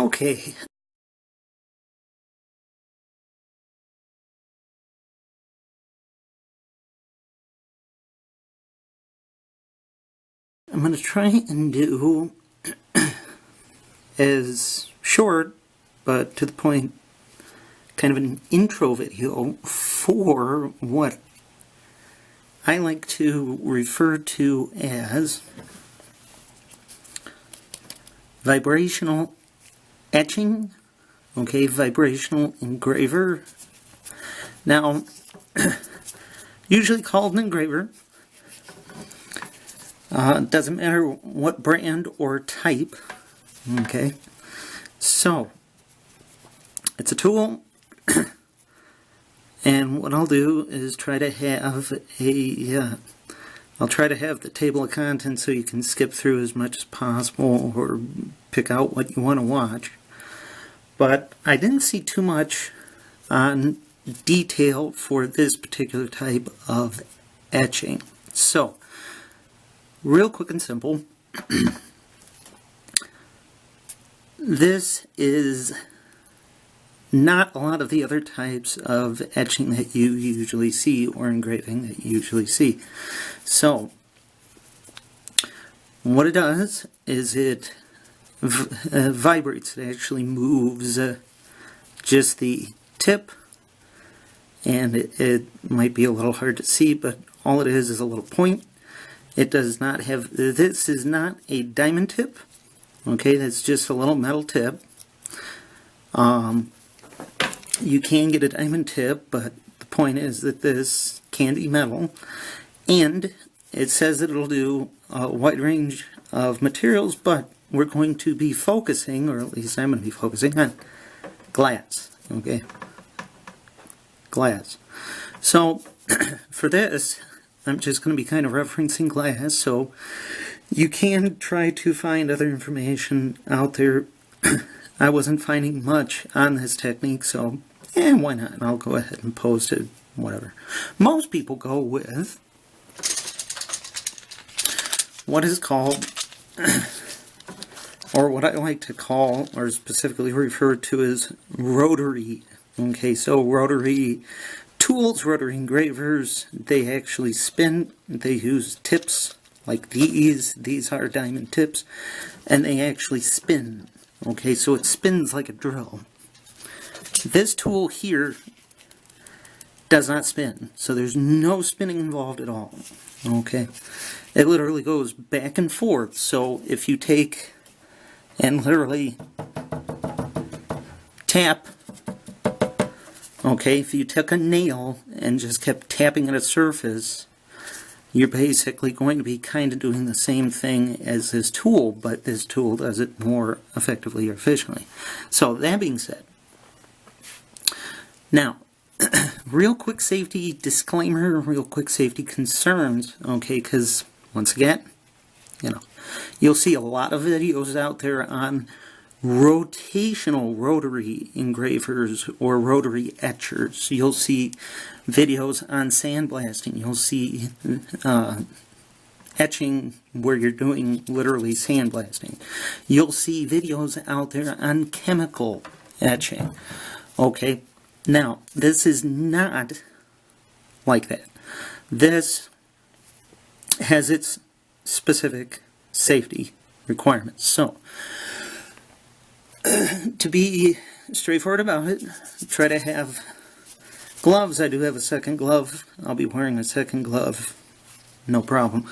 Okay. I'm going to try and do as short, but to the point, kind of an intro video for what I like to refer to as vibrational etching, okay, vibrational engraver. Now, usually called an engraver. Doesn't matter what brand or type, okay. So, it's a tool, and what I'll do is try to have I'll try to have the table of contents so you can skip through as much as possible or pick out what you want to watch. But I didn't see too much on detail for this particular type of etching. So, real quick and simple, this is not a lot of the other types of etching that you usually see or engraving that you usually see. So, what it does is it vibrates. It actually moves just the tip, and it might be a little hard to see, but all it is a little point. It does not have, this is not a diamond tip, okay, that's just a little metal tip. You can get a diamond tip, but the point is that this can be metal, and it says that it'll do a wide range of materials, but we're going to be focusing, or at least I'm going to be focusing on glass, okay, glass. So, for this, I'm just going to be kind of referencing glass, so you can try to find other information out there. I wasn't finding much on this technique, so why not? I'll go ahead and post it, whatever. Most people go with what is called, or what I like to call, or specifically referred to as rotary. Okay, so rotary tools, rotary engravers, they actually spin. They use tips like these. These are diamond tips, and they actually spin. Okay, so it spins like a drill. This tool here does not spin, so there's no spinning involved at all. Okay, it literally goes back and forth. So if you take and literally tap, okay, if you took a nail and just kept tapping at a surface, you're basically going to be kind of doing the same thing as this tool, but this tool does it more effectively or efficiently. So that being said, now, real quick safety disclaimer, real quick safety concerns, okay, because once again, you know, you'll see a lot of videos out there on rotational rotary engravers or rotary etchers. You'll see videos on sandblasting. You'll see etching where you're doing literally sandblasting. You'll see videos out there on chemical etching. Okay, now this is not like that. This has its specific safety requirements. So, to be straightforward about it, try to have gloves. I do have a second glove. I'll be wearing a second glove, no problem.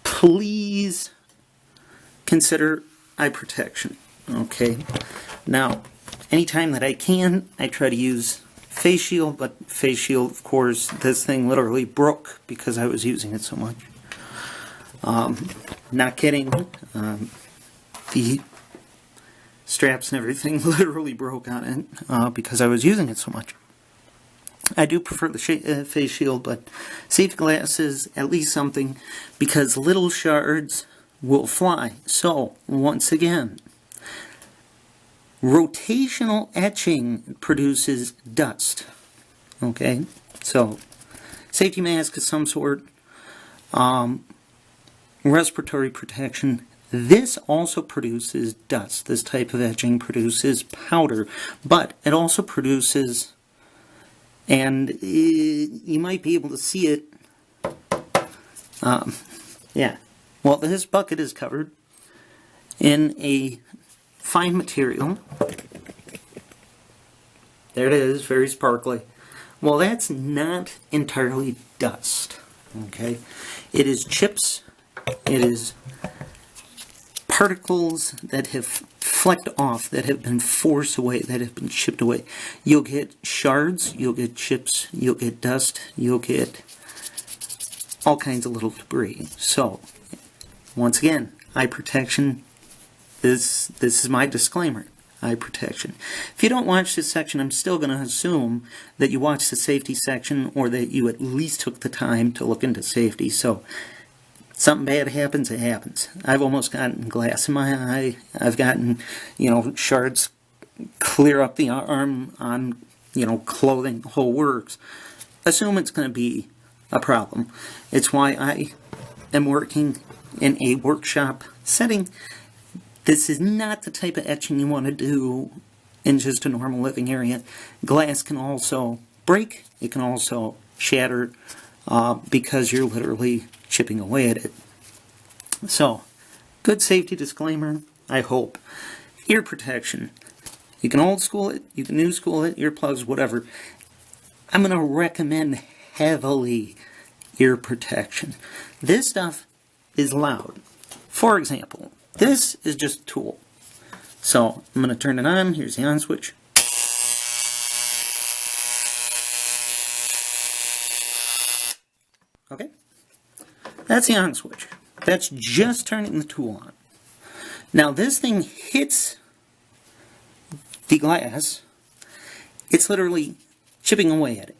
Please consider eye protection, okay? Now, anytime that I can, I try to use face shield, but face shield, of course, this thing literally broke because I was using it so much. Not kidding. The straps and everything literally broke on it because I was using it so much. I do prefer the face shield, but safety glasses, at least something, because little shards will fly. So, once again, rotational etching produces dust. Okay? So, safety mask of some sort, respiratory protection, This also produces dust. This type of etching produces powder, but it also produces, and you might be able to see it, yeah. Well, this bucket is covered in a fine material. There it is, very sparkly. Well, that's not entirely dust, okay? It is chips, it is particles that have flecked off, that have been forced away, that have been chipped away. You'll get shards, you'll get chips, you'll get dust, you'll get all kinds of little debris. So, once again, eye protection, this is my disclaimer. Eye protection. If you don't watch this section, I'm still going to assume that you watched the safety section or that you at least took the time to look into safety. So, something bad happens, it happens. I've almost gotten glass in my eye. I've gotten, shards clear up the arm on, clothing, the whole works. Assume it's going to be a problem. It's why I am working in a workshop setting. This is not the type of etching you want to do in just a normal living area. Glass can also break. It can also shatter because you're literally chipping away at it. So, good safety disclaimer, I hope. Ear protection. You can old school it, you can new school it, earplugs, whatever. I'm going to recommend heavily ear protection. This stuff is loud. For example, this is just a tool. So, I'm going to turn it on. Here's the on switch. Okay? That's the on switch. That's just turning the tool on. Now, this thing hits the glass. It's literally chipping away at it.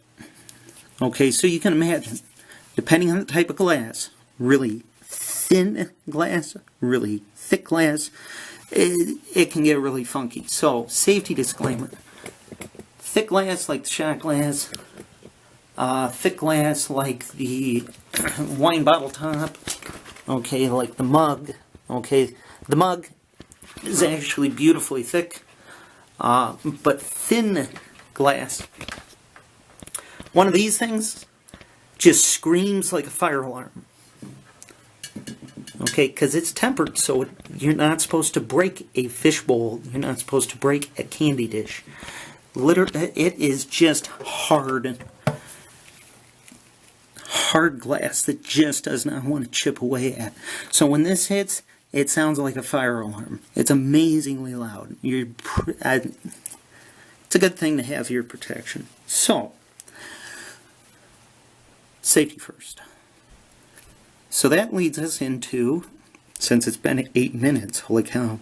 Okay, so you can imagine, depending on the type of glass, really thin glass, really thick glass, it can get really funky. So, safety disclaimer. Thick glass like the shot glass, thick glass like the wine bottle top, okay, like the mug, okay. The mug is actually beautifully thick, but thin glass. One of these things just screams like a fire alarm. Okay, because it's tempered, so you're not supposed to break a fishbowl. You're not supposed to break a candy dish. Literally, it is just hard glass that just does not want to chip away at. So when this hits, it sounds like a fire alarm. It's amazingly loud. It's a good thing to have ear protection. So, safety first. So that leads us into, since it's been 8 minutes, holy cow,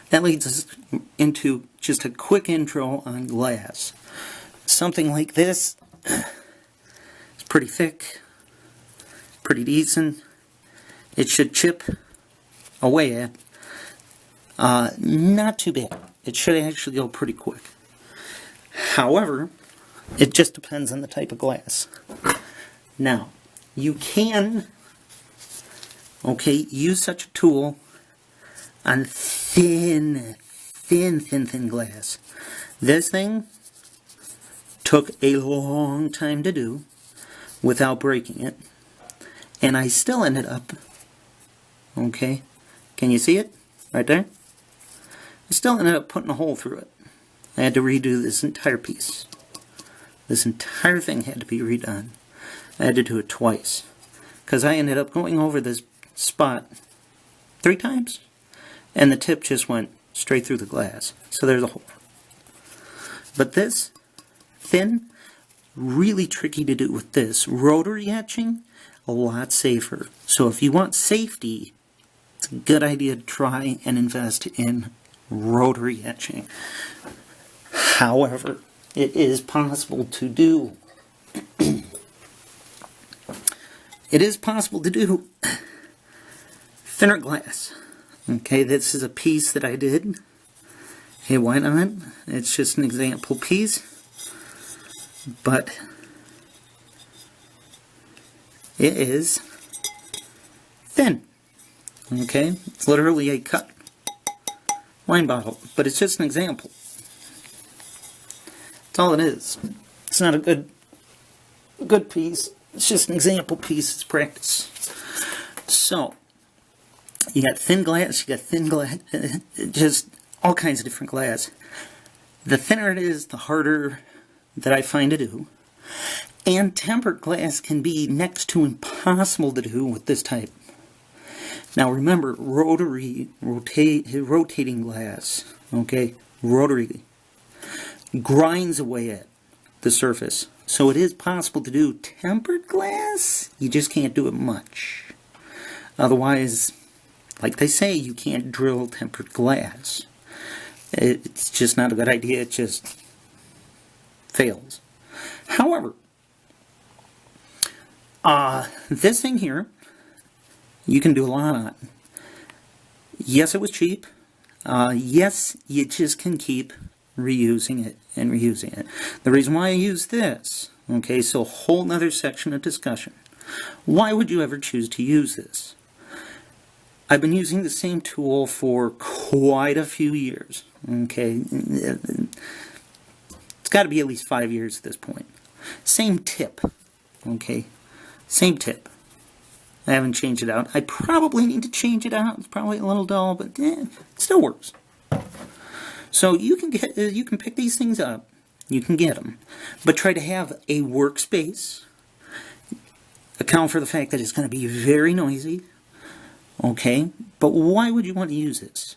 that leads us into just a quick intro on glass. Something like this is pretty thick, pretty decent. It should chip away at. Not too bad. It should actually go pretty quick. However, it just depends on the type of glass. Now, you can, use such a tool on thin glass. This thing took a long time to do without breaking it, and I still ended up, can you see it? Right there? I still ended up putting a hole through it. I had to redo this entire piece. This entire thing had to be redone. I had to do it twice, because I ended up going over this spot 3 times, and the tip just went straight through the glass. So there's a hole. But this, thin, really tricky to do with this. Rotary etching, a lot safer. So if you want safety, it's a good idea to try and invest in rotary etching. However, it is possible to do. It is possible to do thinner glass. Okay, this is a piece that I did. Hey, why not? It's just an example piece. But it is thin. Okay, it's literally a cut wine bottle, but it's just an example. That's all it is. It's not a good piece. It's just an example piece. It's practice. So you got thin glass. You got thin glass. Just all kinds of different glass. The thinner it is, the harder that I find to do. And tempered glass can be next to impossible to do with this type. Now remember, rotating glass, okay, rotary, grinds away at the surface. So it is possible to do tempered glass, you just can't do it much. Otherwise, like they say, you can't drill tempered glass. It's just not a good idea, it just fails. However, this thing here, you can do a lot on. Yes, it was cheap. Yes, you just can keep reusing it and reusing it. The reason why I use this, okay, so a whole nother section of discussion. Why would you ever choose to use this? I've been using the same tool for quite a few years, okay. It's got to be at least 5 years at this point. Same tip, okay, same tip. I haven't changed it out. I probably need to change it out. It's probably a little dull, but it still works. So you can pick these things up. You can get them, but try to have a workspace. Account for the fact that it's going to be very noisy. Okay, but why would you want to use this?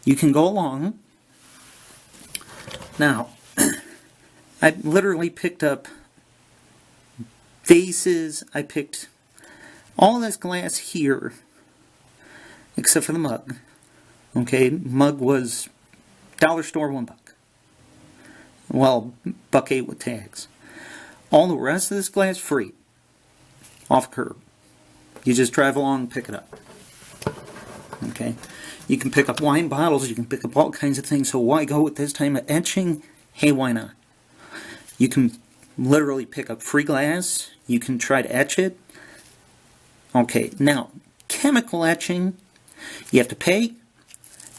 You can go along. Now, I literally picked up vases. I picked all this glass here, except for the mug. Okay, mug was dollar store, $1. Well, $1.08 with tags. All the rest of this glass free, off curb. You just drive along and pick it up. Okay, you can pick up wine bottles. You can pick up all kinds of things. So why go with this time of etching? Hey, why not? You can literally pick up free glass. You can try to etch it. Okay, now, chemical etching, you have to pay.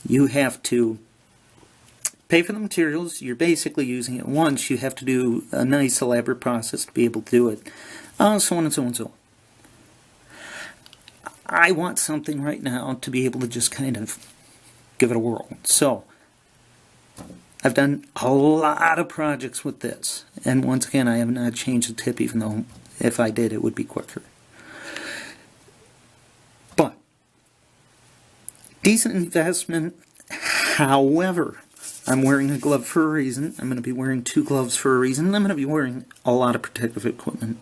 You have to pay for the materials. You're basically using it once. You have to do a nice elaborate process to be able to do it. So on and so on and so on. I want something right now to be able to just kind of give it a whirl. So, I've done a lot of projects with this. And once again, I have not changed the tip, even though if I did, it would be quicker. But, decent investment. However, I'm wearing a glove for a reason. I'm going to be wearing 2 gloves for a reason. And I'm going to be wearing a lot of protective equipment.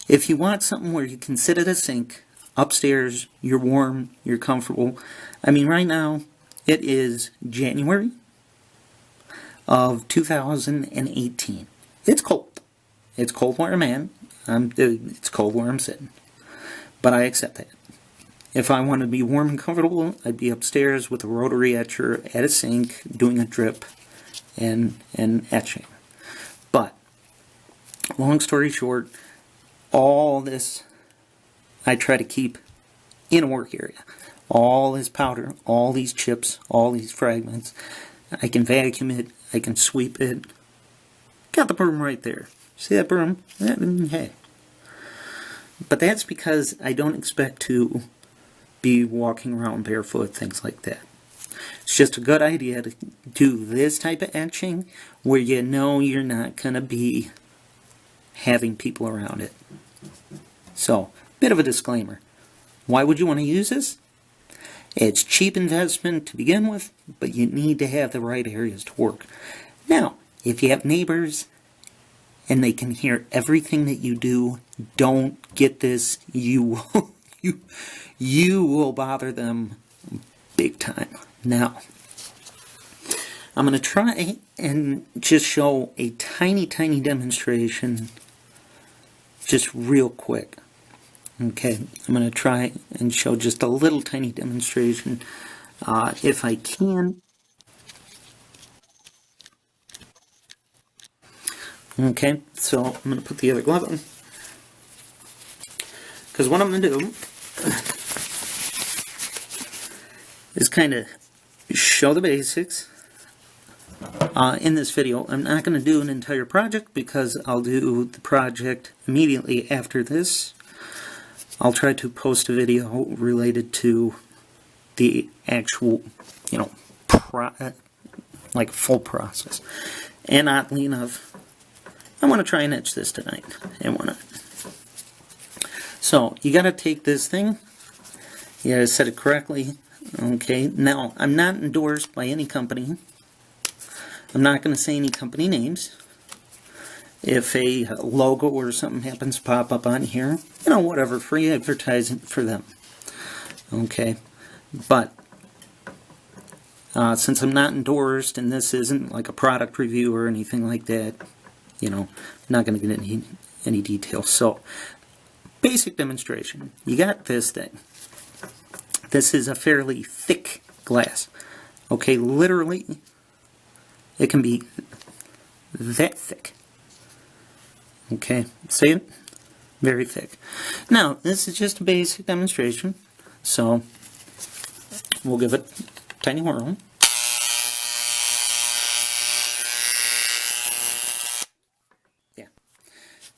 If you want something where you can sit at a sink, upstairs, you're warm, you're comfortable. I mean, right now, it is January of 2018. It's cold. It's cold where I'm at. It's cold where I'm sitting. But I accept that. If I want to be warm and comfortable, I'd be upstairs with a rotary etcher at a sink, doing a drip and etching. But, long story short, all this I try to keep in a work area. All this powder, all these chips, all these fragments. I can vacuum it, I can sweep it. Got the broom right there. See that broom? Hey. But that's because I don't expect to be walking around barefoot, things like that. It's just a good idea to do this type of etching where you know you're not going to be having people around it. So, bit of a disclaimer. Why would you want to use this? It's cheap investment to begin with, but you need to have the right areas to work. Now, if you have neighbors and they can hear everything that you do, don't get this. You will bother them big time. Now, I'm going to try and just show a tiny demonstration just real quick. Okay, I'm going to try and show just a little tiny demonstration if I can. Okay, so I'm going to put the other glove on. Because what I'm going to do is kind of show the basics. In this video, I'm not going to do an entire project because I'll do the project immediately after this. I'll try to post a video related to the actual, like full process. And oddly enough, I want to try and etch this tonight and whatnot. So, you got to take this thing, you got to set it correctly. Okay, now, I'm not endorsed by any company. I'm not going to say any company names. If a logo or something happens to pop up on here, whatever, free advertising for them. Okay, but since I'm not endorsed and this isn't like a product review or anything like that, I'm not going to get any details. So, basic demonstration. You got this thing. This is a fairly thick glass. Okay, literally, it can be that thick. Okay, see it? Very thick. Now, this is just a basic demonstration, so we'll give it a tiny whirl. Yeah.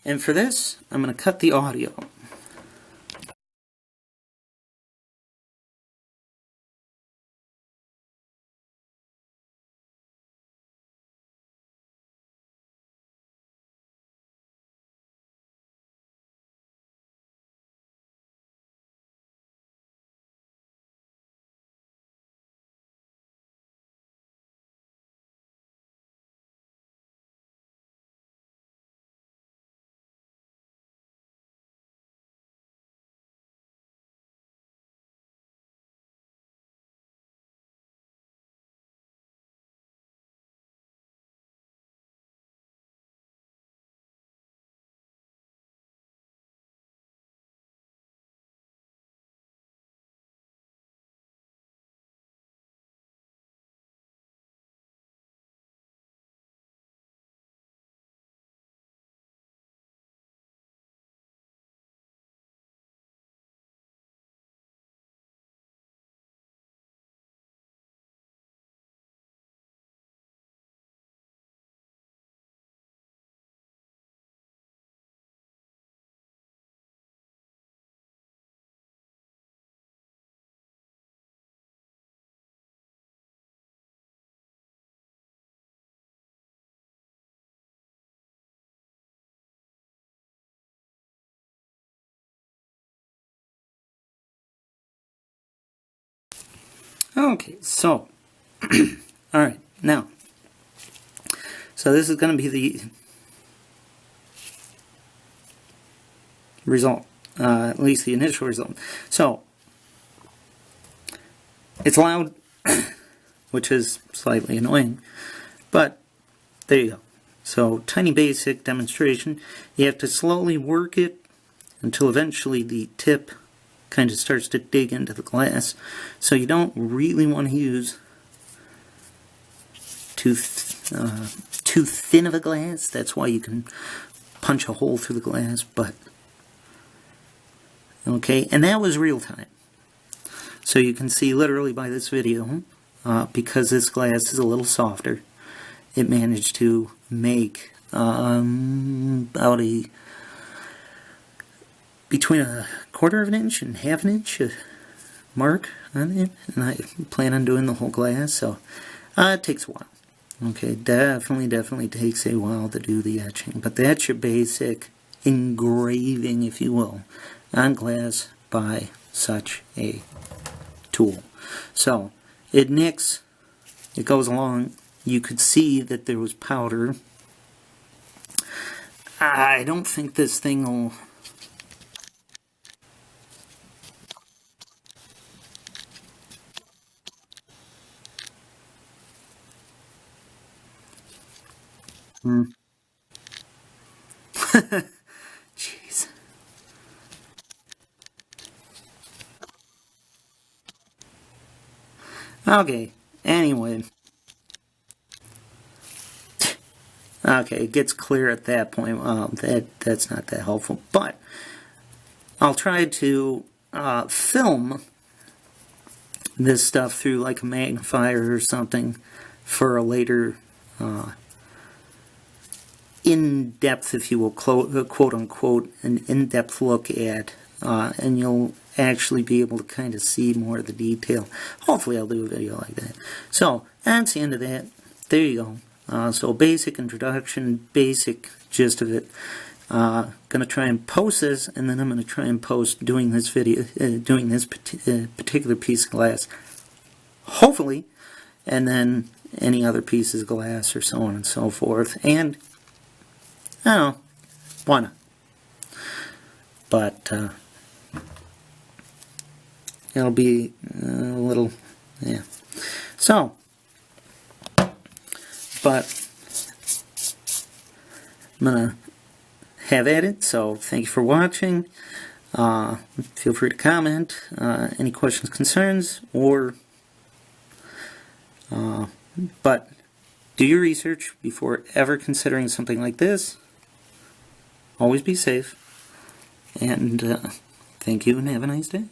And for this, I'm going to cut the audio. Okay, so, alright, now, so this is going to be the result, at least the initial result. So, it's loud, which is slightly annoying, but there you go. So, tiny basic demonstration. You have to slowly work it until eventually the tip kind of starts to dig into the glass. So you don't really want to use too thin of a glass. That's why you can punch a hole through the glass. But okay, and that was real time. So you can see literally by this video, because this glass is a little softer, it managed to make about between a quarter of an inch and half an inch mark on it, and I plan on doing the whole glass, so it takes a while. Okay, definitely takes a while to do the etching, but that's your basic engraving, if you will, on glass by such a tool. So, it nicks, it goes along. You could see that there was powder. I don't think this thing will... Jeez. Okay, anyway. Okay, it gets clear at that point. That's not that helpful. But I'll try to film this stuff through like a magnifier or something for a later in-depth, if you will, quote-unquote, an in-depth look at, and you'll actually be able to kind of see more of the detail. Hopefully I'll do a video like that. So, that's the end of that. There you go. So, basic introduction, basic gist of it. Gonna try and post this, and then I'm gonna try and post doing this video, doing this particular piece of glass, hopefully, and then any other pieces of glass or so on and so forth. And I don't know, why not? But it'll be a little, yeah. So, but I'm gonna have at it, so thank you for watching. Feel free to comment any questions, concerns, or but do your research before ever considering something like this. Always be safe, and thank you and have a nice day.